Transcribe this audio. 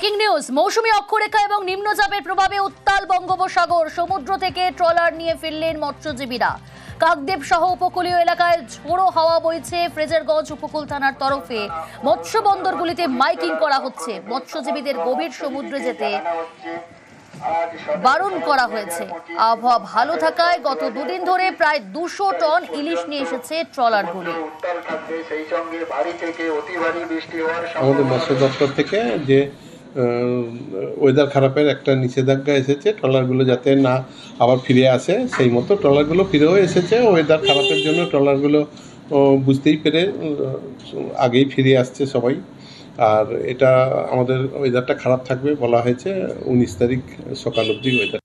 Breaking news, মৌসুমী অক্ষরেখা এবং নিম্নচাপের প্রভাবে উত্তাল বঙ্গোপসাগর। সমুদ্র থেকে ট্রলার নিয়ে ফিরলেন মৎস্যজীবীরা। কাকদ্বীপ সহ উপকূলীয় এলাকায় ঝোড়ো হাওয়া বইছে। ফ্রেজারগঞ্জ উপকূল থানার তরফে মৎস্য বন্দরগুলিতে মাইকিং করা হচ্ছে। মৎস্যজীবীদের গভীর সমুদ্রে যেতে বারণ করা হয়েছে। আবহাওয়া ভালো থাকায় গত দুদিন ধরে প্রায় 200 টন ইলিশ নিয়ে এসেছে ট্রলারগুলি। আমাদের মৎস্য দপ্তর থেকে যে ওয়েদার খারাপের একটা নিষেধাজ্ঞা এসেছে, ট্রলারগুলো যাতে না আবার ফিরে আসে, সেই মতো ট্রলারগুলো ফিরেও এসেছে। ওয়েদার খারাপের জন্য ট্রলারগুলো বুঝতেই পেরে আগেই ফিরে আসছে সবাই। আর এটা আমাদের ওয়েদারটা খারাপ থাকবে বলা হয়েছে, 19 তারিখ সকাল অবধি ওয়েদার